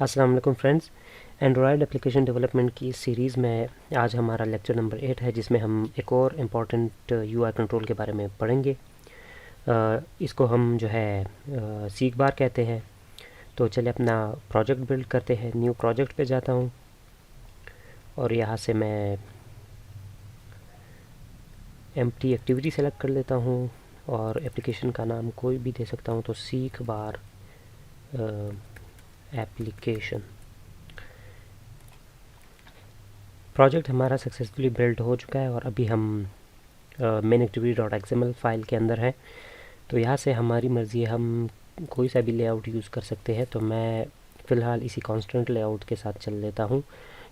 अस्सलाम वालेकुम friends. Android application development की इस सीरीज़ में आज हमारा लेक्चर नंबर 8 है, जिसमें हम एक और इम्पॉर्टेंट यूआई कंट्रोल के बारे में पढ़ेंगे। इसको हम जो है सीख बार कहते हैं। तो चलिए अपना प्रोजेक्ट बिल्ड करते हैं। न्यू प्रोजेक्ट पे जाता हूँ और यहाँ से मैं एम्प्टी एक्टिविटी सेलेक्ट कर लेता हूँ और एप्लीकेशन का नाम कोई भी दे सकता हूँ, तो सीख बार एप्लीकेशन। प्रोजेक्ट हमारा सक्सेसफुली बिल्ड हो चुका है और अभी हम main activity dot XML file के अंदर है। तो यहाँ से हमारी मर्ज़ी है, हम कोई सा भी लेआउट यूज़ कर सकते हैं। तो मैं फ़िलहाल इसी कांस्टेंट लेआउट के साथ चल लेता हूँ,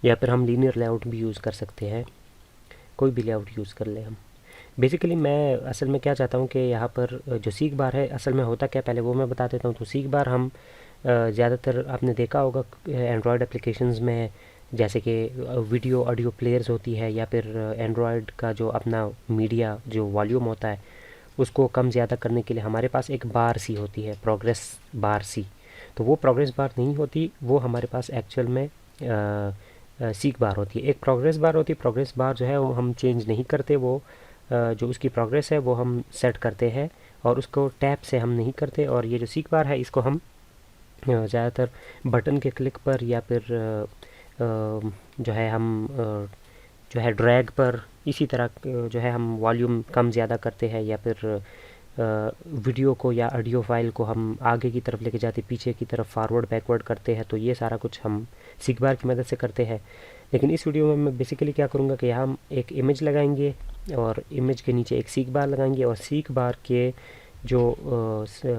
या फिर हम लीनियर लेआउट भी यूज़ कर सकते हैं। कोई भी लेआउट यूज़ कर ले हम। बेसिकली मैं असल में क्या चाहता हूँ कि यहाँ पर जो सीख बार है, असल में होता क्या पहले वो मैं बता देता हूँ। तो सीख बार हम ज़्यादातर आपने देखा होगा एंड्रॉयड एप्लीकेशंस में, जैसे कि वीडियो ऑडियो प्लेयर्स होती है, या फिर एंड्रॉयड का जो अपना मीडिया जो वॉल्यूम होता है उसको कम ज़्यादा करने के लिए हमारे पास एक बार सी होती है, प्रोग्रेस बार सी। तो वो प्रोग्रेस बार नहीं होती, वो हमारे पास एक्चुअल में सीख बार होती है। एक प्रोग्रेस बार होती है। प्रोग्रेस बार जो है वो हम चेंज नहीं करते, वो जो उसकी प्रोग्रेस है वो हम सेट करते हैं और उसको टैप से हम नहीं करते। और ये जो सीख बार है इसको हम ज़्यादातर बटन के क्लिक पर, या फिर जो है हम जो है ड्रैग पर, इसी तरह जो है हम वॉल्यूम कम ज़्यादा करते हैं, या फिर वीडियो को या ऑडियो फाइल को हम आगे की तरफ लेके जाते, पीछे की तरफ फॉरवर्ड बैकवर्ड करते हैं। तो ये सारा कुछ हम सीख बार की मदद से करते हैं। लेकिन इस वीडियो में मैं बेसिकली क्या करूँगा कि यहाँ हम एक इमेज लगाएंगे और इमेज के नीचे एक सीख बार लगाएंगे, और सीख बार के जो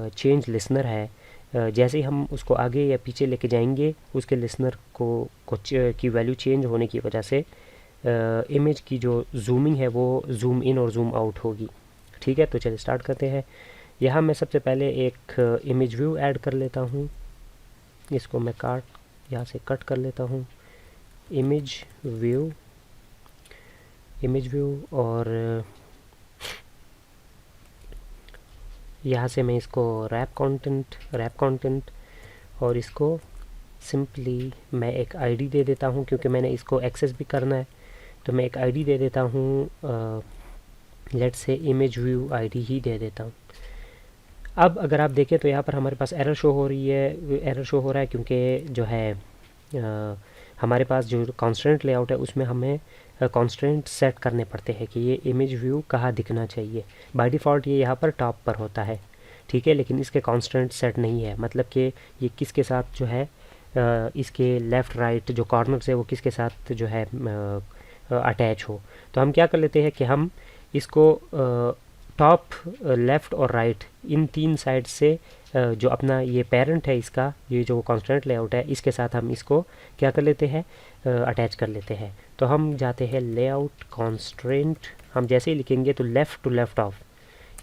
चेंज लिसनर है, जैसे ही हम उसको आगे या पीछे लेके जाएंगे, उसके लिसनर को की वैल्यू चेंज होने की वजह से इमेज की जो जूमिंग है वो जूम इन और जूम आउट होगी। ठीक है, तो चलिए स्टार्ट करते हैं। यहाँ मैं सबसे पहले एक इमेज व्यू ऐड कर लेता हूँ। इसको मैं यहाँ से कट कर लेता हूँ। इमेज व्यू और यहाँ से मैं इसको रैप कंटेंट और इसको सिंपली मैं एक आईडी दे देता हूँ, क्योंकि मैंने इसको एक्सेस भी करना है। तो मैं एक आईडी दे देता हूँ, let's say image view ID ही दे देता हूँ। अब अगर आप देखें तो यहाँ पर हमारे पास एरर शो हो रहा है, क्योंकि जो है हमारे पास जो कॉन्स्टेंट लेआउट है उसमें हमें कॉन्स्टेंट सेट करने पड़ते हैं कि ये इमेज व्यू कहाँ दिखना चाहिए। बाय डिफ़ॉल्ट ये यहाँ पर टॉप पर होता है, ठीक है, लेकिन इसके कॉन्स्टेंट सेट नहीं है। मतलब कि ये किसके साथ जो है इसके लेफ़्ट राइट जो कॉर्नर्स है वो किसके साथ जो है अटैच हो। तो हम क्या कर लेते हैं कि हम इसको टॉप, लेफ़्ट और राइट, इन तीन साइड से जो अपना ये पेरेंट है इसका, ये जो कॉन्स्टेंट लेआउट है, इसके साथ हम इसको क्या कर लेते हैं, अटैच कर लेते हैं। तो हम जाते हैं लेआउट कॉन्स्ट्रेंट, हम जैसे ही लिखेंगे तो लेफ़्ट टू लेफ़्ट ऑफ,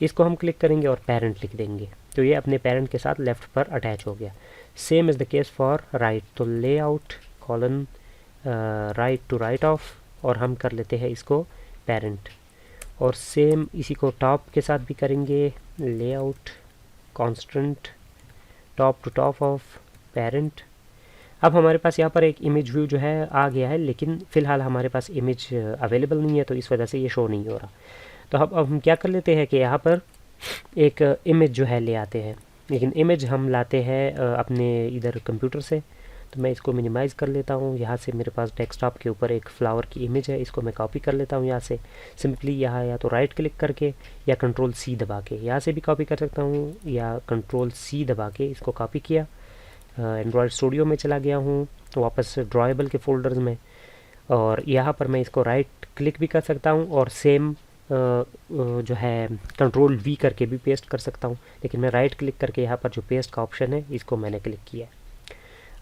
इसको हम क्लिक करेंगे और पेरेंट लिख देंगे। तो ये अपने पेरेंट के साथ लेफ़्ट पर अटैच हो गया। Same is the case for right. तो layout colon right to right of, और हम कर लेते हैं इसको पेरेंट। और सेम इसी को टॉप के साथ भी करेंगे, layout constant top to top of parent. अब हमारे पास यहाँ पर एक इमेज व्यू जो है आ गया है, लेकिन फ़िलहाल हमारे पास इमेज अवेलेबल नहीं है, तो इस वजह से ये शो नहीं हो रहा। तो अब हम क्या कर लेते हैं कि यहाँ पर एक इमेज जो है ले आते हैं, लेकिन इमेज हम लाते हैं अपने इधर कंप्यूटर से। तो मैं इसको मिनिमाइज़ कर लेता हूँ। यहाँ से मेरे पास डेस्कटॉप के ऊपर एक फ्लावर की इमेज है, इसको मैं कॉपी कर लेता हूँ यहाँ से। सिंपली यहाँ या तो राइट क्लिक करके या कंट्रोल सी दबा के यहाँ से भी कॉपी कर सकता हूँ, या कंट्रोल सी दबा के इसको कॉपी किया, एंड्रॉयड स्टूडियो में चला गया हूँ वापस ड्रॉएबल के फोल्डर्स में, और यहाँ पर मैं इसको राइट क्लिक भी कर सकता हूँ और सेम जो है कंट्रोल वी करके भी पेस्ट कर सकता हूँ। लेकिन मैं राइट क्लिक करके यहाँ पर जो पेस्ट का ऑप्शन है इसको मैंने क्लिक किया।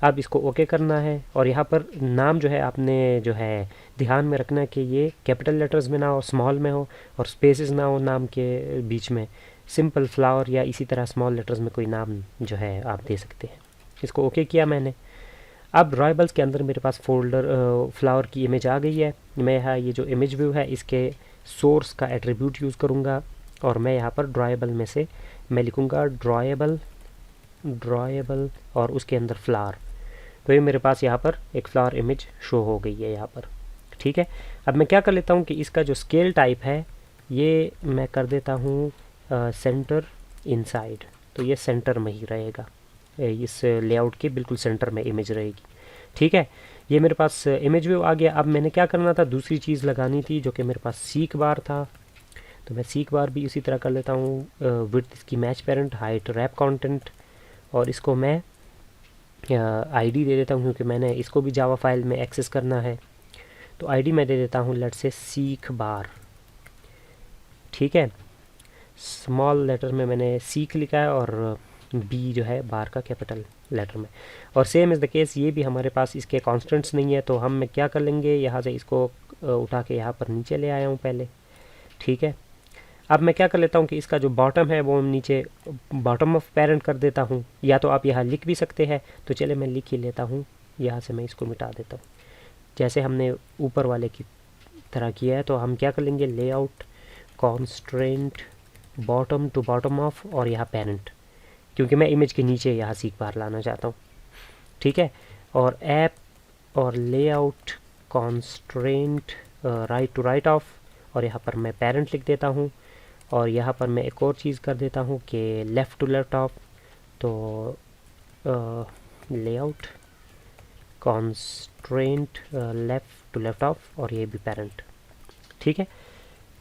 अब इसको ओके करना है, और यहाँ पर नाम जो है आपने जो है ध्यान में रखना है कि ये कैपिटल लेटर्स में ना हो, स्मॉल में हो, और स्पेसेस ना हो नाम के बीच में। सिंपल फ्लावर या इसी तरह स्मॉल लेटर्स में कोई नाम जो है आप दे सकते हैं। इसको ओके किया मैंने। अब ड्रॉएबल्स के अंदर मेरे पास फोल्डर फ्लावर की इमेज आ गई है। मैं यहाँ ये जो इमेज व्यू है इसके सोर्स का एट्रीब्यूट यूज़ करूँगा, और मैं यहाँ पर ड्रॉएबल में से मैं लिखूँगा ड्रॉएबल और उसके अंदर फ्लावर। तो ये मेरे पास यहाँ पर एक फ्लावर इमेज शो हो गई है यहाँ पर। ठीक है, अब मैं क्या कर लेता हूँ कि इसका जो स्केल टाइप है ये मैं कर देता हूँ सेंटर इनसाइड, तो ये सेंटर में ही रहेगा, इस लेआउट के बिल्कुल सेंटर में इमेज रहेगी। ठीक है, ये मेरे पास इमेज व्यू आ गया। अब मैंने क्या करना था, दूसरी चीज़ लगानी थी जो कि मेरे पास सीक बार था, तो मैं सीक बार भी उसी तरह कर लेता हूँ। विड्थ इसकी match parent, height wrap content, और इसको मैं आईडी दे देता हूँ क्योंकि मैंने इसको भी जावा फाइल में एक्सेस करना है। तो आईडी मैं दे देता हूँ लेट्स से सीक बार। ठीक है, स्मॉल लेटर में मैंने सीक लिखा है और बी जो है बार का कैपिटल लेटर में। और सेम इज़ द केस ये भी हमारे पास इसके कॉन्स्टेंट्स नहीं है, तो हम क्या कर लेंगे, यहाँ से इसको उठा के यहाँ पर नीचे ले आया हूँ पहले। ठीक है, अब मैं क्या कर लेता हूँ कि इसका जो बॉटम है वो नीचे बॉटम ऑफ पेरेंट कर देता हूँ, या तो आप यहाँ लिख भी सकते हैं, तो चले मैं लिख ही लेता हूँ। यहाँ से मैं इसको मिटा देता हूँ जैसे हमने ऊपर वाले की तरह किया है। तो हम क्या कर लेंगे, layout constraint bottom to bottom of, और यहाँ पेरेंट, क्योंकि मैं इमेज के नीचे यहाँ सीक बार लाना चाहता हूँ। ठीक है, और ऐप और layout constraint right to right of, और यहाँ पर मैं पेरेंट लिख देता हूँ। और यहाँ पर मैं एक और चीज़ कर देता हूँ कि लेफ़्ट टू लेफ्ट ऑफ, तो layout constraint left to left of, और ये भी पेरेंट। ठीक है,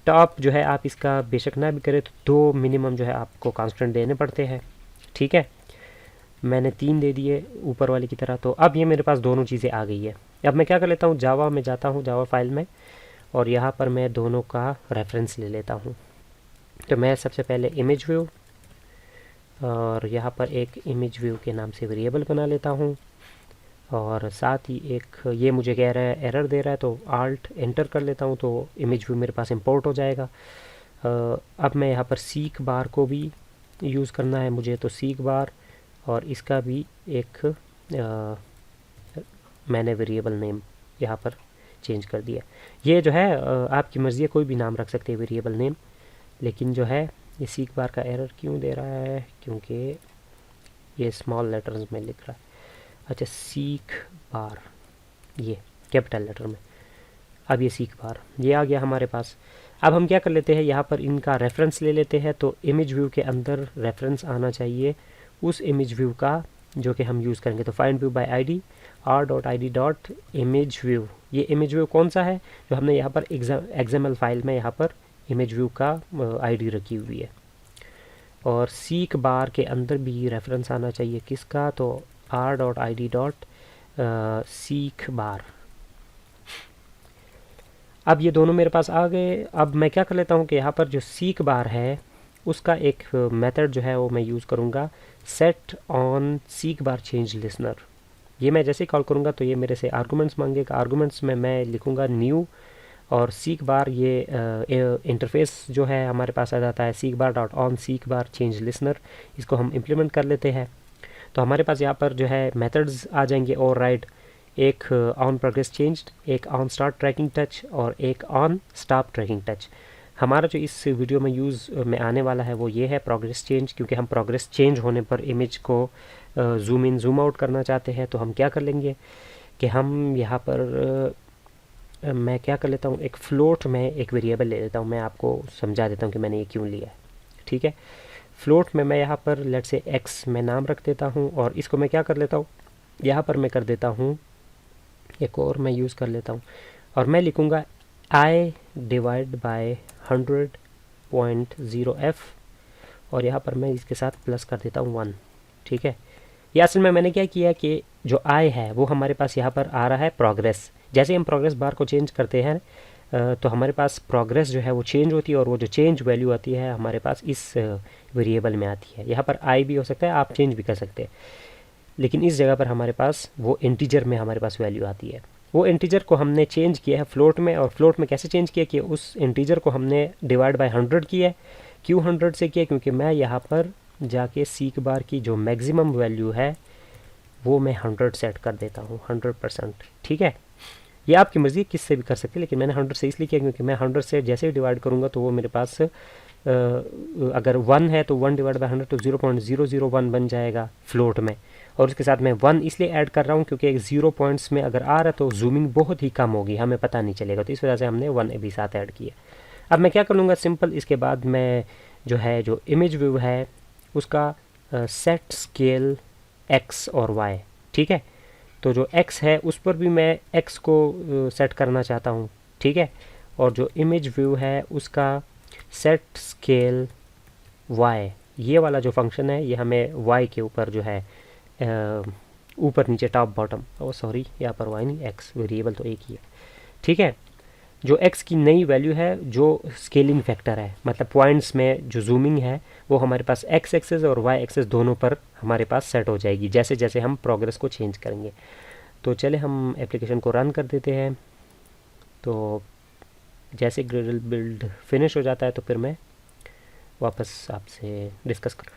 टॉप जो है आप इसका बेशक ना भी करें तो 2 मिनिमम जो है आपको कांस्टेंट देने पड़ते हैं। ठीक है, मैंने 3 दे दिए ऊपर वाले की तरह। तो अब ये मेरे पास दोनों चीज़ें आ गई है। अब मैं क्या कर लेता हूँ, जावा में जाता हूँ, जावा फाइल में, और यहाँ पर मैं दोनों का रेफरेंस ले लेता हूँ। तो मैं सबसे पहले इमेज व्यू, और यहाँ पर एक इमेज व्यू के नाम से वेरिएबल बना लेता हूँ, और साथ ही एक ये मुझे कह रहा है एरर दे रहा है, तो आल्ट एंटर कर लेता हूँ, तो इमेज व्यू मेरे पास इंपोर्ट हो जाएगा। अब मैं यहाँ पर सीक बार को भी यूज़ करना है मुझे, तो सीक बार, और इसका भी एक मैंने वेरिएबल नेम यहाँ पर चेंज कर दिया। ये जो है आपकी मर्ज़ी है, कोई भी नाम रख सकते हैं वेरिएबल नेम, लेकिन जो है ये सीक बार का एरर क्यों दे रहा है, क्योंकि ये स्मॉल लेटर्स में लिख रहा है। अच्छा, सीक बार ये कैपिटल लेटर में, अब ये सीक बार ये आ गया हमारे पास। अब हम क्या कर लेते हैं, यहाँ पर इनका रेफरेंस ले लेते हैं। तो इमेज व्यू के अंदर रेफरेंस आना चाहिए उस इमेज व्यू का जो कि हम यूज़ करेंगे। तो find view bye ID r.id.image view, ये इमेज व्यू कौन सा है, जो हमने यहाँ पर XML फाइल में यहाँ पर इमेज व्यू का आईडी रखी हुई है। और सीक बार के अंदर भी रेफरेंस आना चाहिए किसका, तो r.id.seek बार। अब ये दोनों मेरे पास आ गए। अब मैं क्या कर लेता हूँ कि यहाँ पर जो सीक बार है उसका एक मेथड जो है वो मैं यूज़ करूँगा, set on seek bar change listener. ये मैं जैसे ही कॉल करूँगा तो ये मेरे से आर्गूमेंट्स मांगेगा। आर्गूमेंट्स में मैं लिखूँगा न्यू, और सीक बार ये इंटरफेस जो है हमारे पास आ जाता है, seek bar dot on seek bar change listener. इसको हम इम्प्लीमेंट कर लेते हैं। तो हमारे पास यहाँ पर जो है मेथड्स आ जाएंगे, और राइट, एक ऑन प्रोग्रेस चेंज्ड, एक ऑन स्टार्ट ट्रैकिंग टच, और एक ऑन स्टॉप ट्रैकिंग टच। हमारा जो इस वीडियो में यूज़ में आने वाला है वो ये है प्रोग्रेस चेंज, क्योंकि हम प्रोग्रेस चेंज होने पर इमेज को जूम इन जूम आउट करना चाहते हैं। तो हम क्या कर लेंगे कि हम यहाँ पर मैं क्या कर लेता हूँ, एक फ्लोट में एक वेरिएबल ले लेता हूँ। मैं आपको समझा देता हूँ कि मैंने ये क्यों लिया है। ठीक है, फ्लोट में मैं यहाँ पर लेट से एक्स में नाम रख देता हूँ, और इसको मैं क्या कर लेता हूँ, यहाँ पर मैं कर देता हूँ एक और मैं यूज़ कर लेता हूँ, और मैं लिखूँगा i डिवाइड बाय 100.0f, और यहाँ पर मैं इसके साथ प्लस कर देता हूँ 1। ठीक है, ये असल में मैंने क्या किया कि जो i है वो हमारे पास यहाँ पर आ रहा है प्रोग्रेस। जैसे हम प्रोग्रेस बार को चेंज करते हैं तो हमारे पास प्रोग्रेस जो है वो चेंज होती है, और वो जो चेंज वैल्यू आती है हमारे पास इस वेरिएबल में आती है। यहाँ पर i भी हो सकता है, आप चेंज भी कर सकते हैं, लेकिन इस जगह पर हमारे पास वो इंटीजर में हमारे पास वैल्यू आती है। वो इंटीजर को हमने चेंज किया है फ्लोट में, और फ्लोट में कैसे चेंज किया कि उस इंटीजर को हमने डिवाइड बाय 100 किया है। क्यों 100 से किया, क्योंकि मैं यहाँ पर जाके सीक बार की जो मैक्सिमम वैल्यू है वो मैं 100 सेट कर देता हूँ, 100%। ठीक है, ये आपकी मर्ज़ी किससे भी कर सकते हैं, लेकिन मैंने 100 से इसलिए किया क्योंकि मैं 100 से जैसे ही डिवाइड करूँगा तो वो मेरे पास अगर 1 है तो 1 डिवाइड बाई 100 तो 0.001 बन जाएगा फ्लोट में, और उसके साथ मैं 1 इसलिए ऐड कर रहा हूँ क्योंकि 0 पॉइंट्स में अगर आ रहा तो जूमिंग बहुत ही कम होगी, हमें पता नहीं चलेगा, तो इस वजह से हमने 1 भी साथ ऐड किया। अब मैं क्या कर लूँगा सिंपल, इसके बाद मैं जो इमेज व्यू है उसका सेट स्केल एक्स और वाई, ठीक है। तो जो x है उस पर भी मैं x को सेट करना चाहता हूँ, ठीक है। और जो इमेज व्यू है उसका सेट स्केल y, ये वाला जो फंक्शन है ये हमें y के ऊपर जो है ऊपर नीचे टॉप बॉटम, ओ सॉरी यहाँ पर y नहीं, x वेरिएबल तो एक ही है, ठीक है। जो x की नई वैल्यू है जो स्केलिंग फैक्टर है, मतलब पॉइंट्स में जो जूमिंग है वो हमारे पास x एक्सेस और y एक्सेस दोनों पर हमारे पास सेट हो जाएगी जैसे जैसे हम प्रोग्रेस को चेंज करेंगे। तो चले हम एप्लीकेशन को रन कर देते हैं। तो जैसे ग्रिडल बिल्ड फिनिश हो जाता है तो फिर मैं वापस आपसे डिस्कस कर।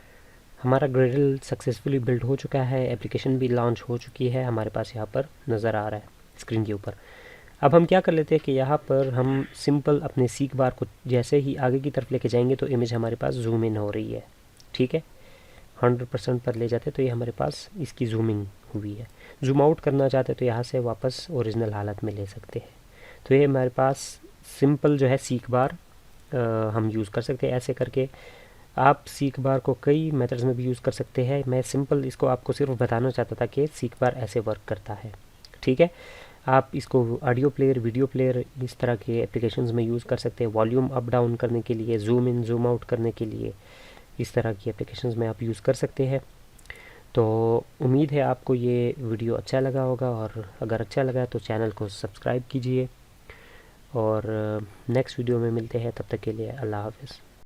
हमारा ग्रिडल सक्सेसफुली बिल्ड हो चुका है, एप्लीकेशन भी लॉन्च हो चुकी है, हमारे पास यहाँ पर नज़र आ रहा है स्क्रीन के ऊपर। अब हम क्या कर लेते हैं कि यहाँ पर हम सिंपल अपने सीक बार को जैसे ही आगे की तरफ लेके जाएंगे तो इमेज हमारे पास जूम इन हो रही है, ठीक है। 100% पर ले जाते तो ये हमारे पास इसकी जूमिंग हुई है। जूम आउट करना चाहते तो यहाँ से वापस ओरिजिनल हालत में ले सकते हैं। तो ये हमारे पास सिंपल जो है सीक बार हम यूज़ कर सकते हैं। ऐसे करके आप सीक बार को कई मेथड्स में भी यूज़ कर सकते हैं। मैं सिंपल इसको आपको सिर्फ बताना चाहता था कि सीक बार ऐसे वर्क करता है, ठीक है। आप इसको ऑडियो प्लेयर, वीडियो प्लेयर, इस तरह के एप्लीकेशंस में यूज़ कर सकते हैं। वॉल्यूम अप डाउन करने के लिए, जूम इन जूम आउट करने के लिए, इस तरह की एप्लीकेशंस में आप यूज़ कर सकते हैं। तो उम्मीद है आपको ये वीडियो अच्छा लगा होगा, और अगर अच्छा लगा तो चैनल को सब्सक्राइब कीजिए। और नेक्स्ट वीडियो में मिलते हैं, तब तक के लिए अल्लाह हाफ़िज़।